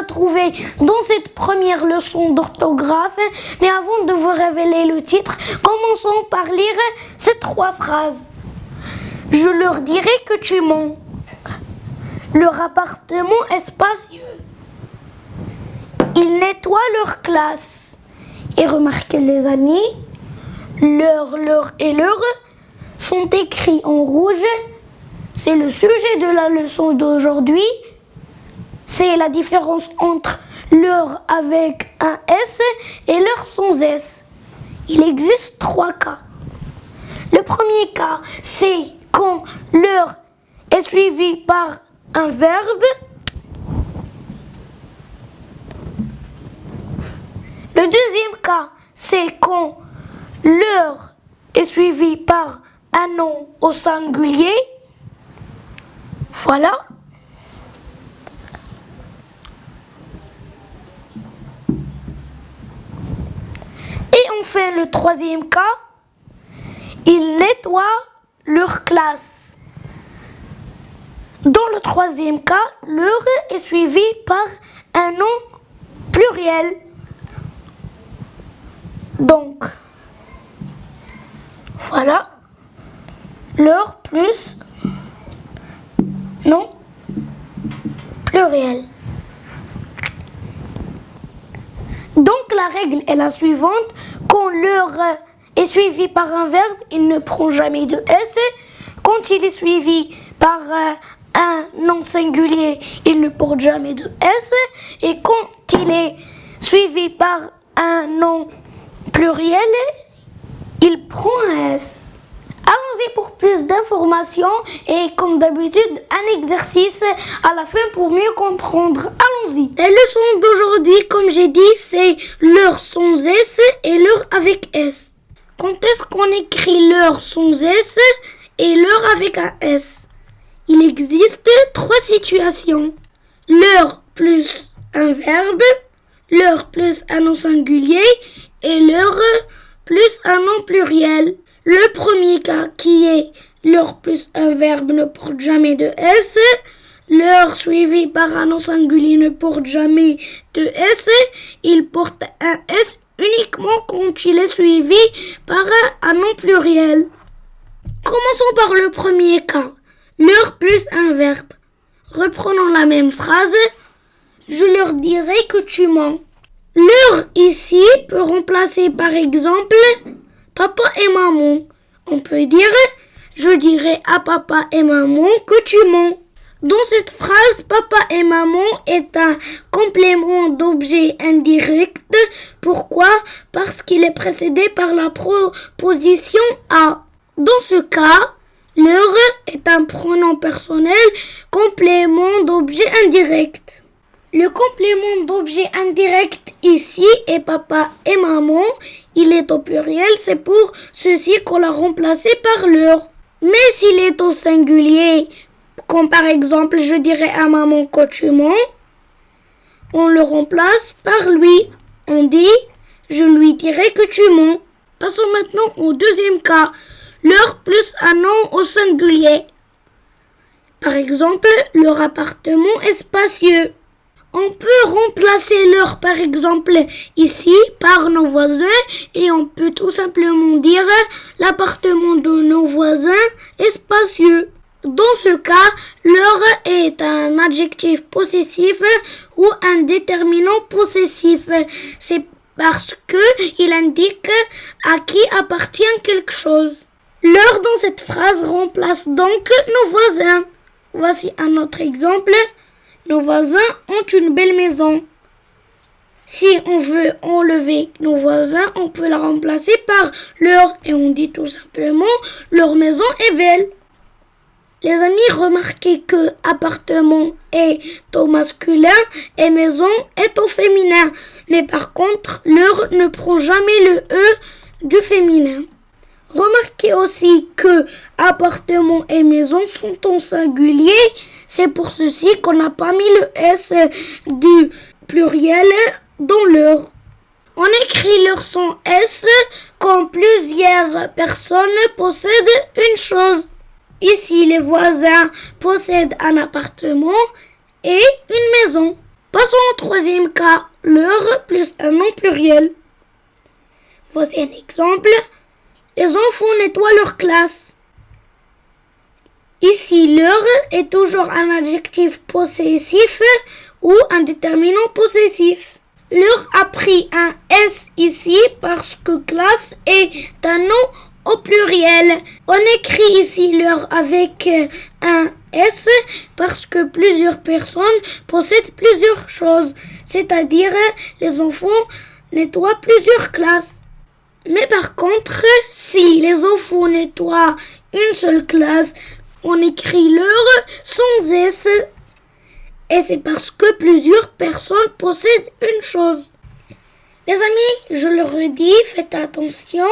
trouver dans cette première leçon d'orthographe. Mais avant de vous révéler le titre, commençons par lire ces 3 phrases. Je leur dirai que tu mens. Leur appartement est spacieux. Ils nettoient leur classe. Et remarquez les amis, leur et leur sont écrits en rouge. C'est le sujet de la leçon d'aujourd'hui. C'est la différence entre leur avec un S et leur sans S. Il existe 3 cas. Le premier cas, c'est quand leur est suivi par un verbe. Le deuxième cas, c'est quand leur est suivi par un nom au singulier. Voilà. Et enfin, le troisième cas, ils nettoient leur classe. Dans le troisième cas, leur est suivi par un nom pluriel. Donc, voilà, leur plus nom pluriel. Donc, la règle est la suivante. Quand leur est suivi par un verbe, il ne prend jamais de S. Quand il est suivi par un nom singulier, il ne porte jamais de S. Et quand il est suivi par un nom pluriel, il prend un S. Allons-y pour plus d'informations et comme d'habitude, un exercice à la fin pour mieux comprendre. Allons-y. La leçon d'aujourd'hui, comme j'ai dit, c'est leur sans S et leur avec S. Quand est-ce qu'on écrit leur sans S et leur avec un S? Il existe 3 situations. Leur plus un verbe, leur plus un nom singulier et leur plus un nom pluriel. Le premier cas qui est leur plus un verbe ne porte jamais de S, leur suivi par un nom singulier ne porte jamais de S, il porte un S uniquement quand il est suivi par un nom pluriel. Commençons par le premier cas, leur plus un verbe. Reprenons la même phrase, je leur dirai que tu mens. Leur ici peut remplacer par exemple papa et maman. On peut dire, je dirai à papa et maman que tu mens. Dans cette phrase, papa et maman est un complément d'objet indirect. Pourquoi? Parce qu'il est précédé par la proposition à. Dans ce cas, leur est un pronom personnel, complément d'objet indirect. Le complément d'objet indirect ici est papa et maman. Il est au pluriel, c'est pour ceci qu'on l'a remplacé par leur. Mais s'il est au singulier, comme par exemple je dirais à maman que tu mens, on le remplace par lui. On dit je lui dirai que tu mens. Passons maintenant au deuxième cas, leur plus un nom au singulier. Par exemple, leur appartement est spacieux. On peut remplacer leur par exemple ici par nos voisins et on peut tout simplement dire l'appartement de nos voisins est spacieux. Dans ce cas, leur est un adjectif possessif ou un déterminant possessif. C'est parce que il indique à qui appartient quelque chose. Leur dans cette phrase remplace donc nos voisins. Voici un autre exemple. Nos voisins ont une belle maison. Si on veut enlever nos voisins, on peut la remplacer par leur et on dit tout simplement leur maison est belle. Les amis, remarquez que appartement est au masculin et maison est au féminin. Mais par contre, leur ne prend jamais le E du féminin. Remarquez aussi que appartement et maison sont au singulier. C'est pour ceci qu'on n'a pas mis le S du pluriel dans leur. On écrit leur sans S quand plusieurs personnes possèdent une chose. Ici, les voisins possèdent un appartement et une maison. Passons au troisième cas, leur plus un nom pluriel. Voici un exemple. Les enfants nettoient leur classe. Ici, leur est toujours un adjectif possessif ou un déterminant possessif. Leur a pris un S ici parce que classe est un nom au pluriel. On écrit ici leur avec un S parce que plusieurs personnes possèdent plusieurs choses, c'est-à-dire les enfants nettoient plusieurs classes. Mais par contre, si les enfants nettoient une seule classe, on écrit leur sans S. Et c'est parce que plusieurs personnes possèdent une chose. Les amis, je le redis, faites attention.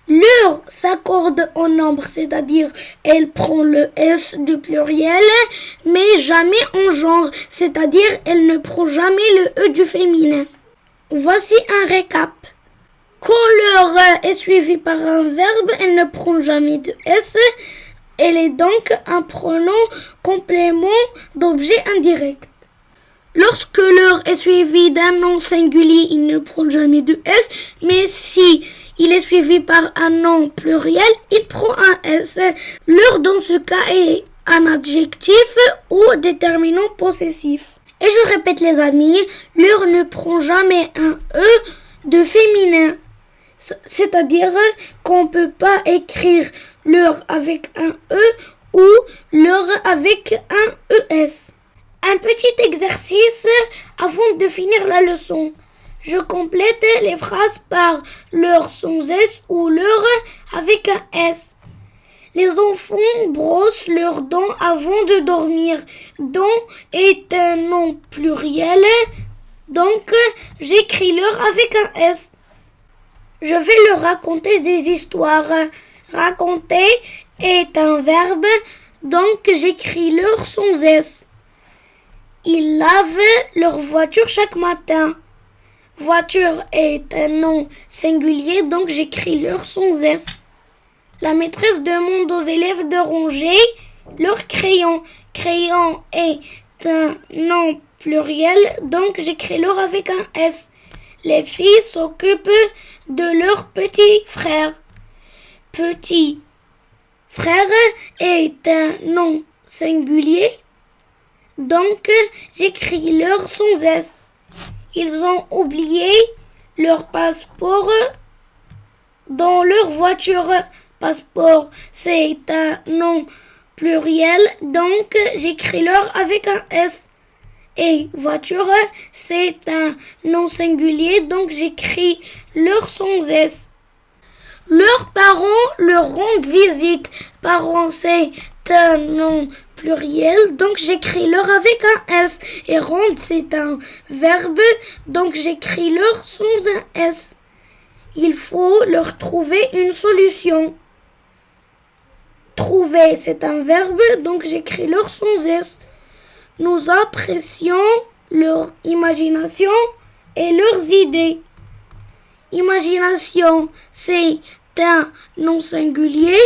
Leur s'accorde en nombre, c'est-à-dire elle prend le S du pluriel, mais jamais en genre, c'est-à-dire elle ne prend jamais le E du féminin. Voici un récap. Quand leur est suivi par un verbe, elle ne prend jamais de S. Elle est donc un pronom complément d'objet indirect. Lorsque leur est suivi d'un nom singulier, il ne prend jamais de S, mais si il est suivi par un nom pluriel, il prend un S. Leur dans ce cas est un adjectif ou déterminant possessif. Et je répète les amis, leur ne prend jamais un E de féminin. C'est-à-dire qu'on ne peut pas écrire leur avec un E ou leur avec un ES. Un petit exercice avant de finir la leçon. Je complète les phrases par leur sans S ou leur avec un S. Les enfants brossent leurs dents avant de dormir. Dents est un nom pluriel, donc j'écris leur avec un S. Je vais leur raconter des histoires. Raconter est un verbe, donc j'écris leur sans S. Ils lavent leur voiture chaque matin. Voiture est un nom singulier, donc j'écris leur sans S. La maîtresse demande aux élèves de ranger leur crayon. Crayon est un nom pluriel, donc j'écris leur avec un S. Les filles s'occupent de leur petit frère. Petit frère est un nom singulier, donc j'écris leur sans S. Ils ont oublié leur passeport dans leur voiture. Passeport, c'est un nom pluriel, donc j'écris leur avec un S. Et voiture, c'est un nom singulier, donc j'écris leur sans S. Leurs parents leur rendent visite. Parents, c'est un nom pluriel, donc j'écris leur avec un S. Et rendre, c'est un verbe, donc j'écris leur sans un S. Il faut leur trouver une solution. Trouver, c'est un verbe, donc j'écris leur sans S. Nous apprécions leur imagination et leurs idées. Imagination, c'est un nom singulier,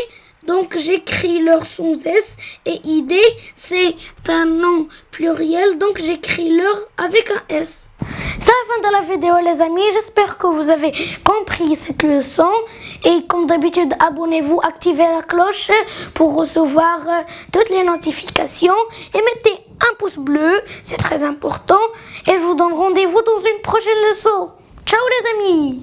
donc j'écris leur sans S. Et idée, c'est un nom pluriel, donc j'écris leur avec un S. C'est la fin de la vidéo les amis, j'espère que vous avez compris cette leçon et comme d'habitude abonnez-vous, activez la cloche pour recevoir toutes les notifications et mettez un pouce bleu, c'est très important et je vous donne rendez-vous dans une prochaine leçon. Ciao les amis!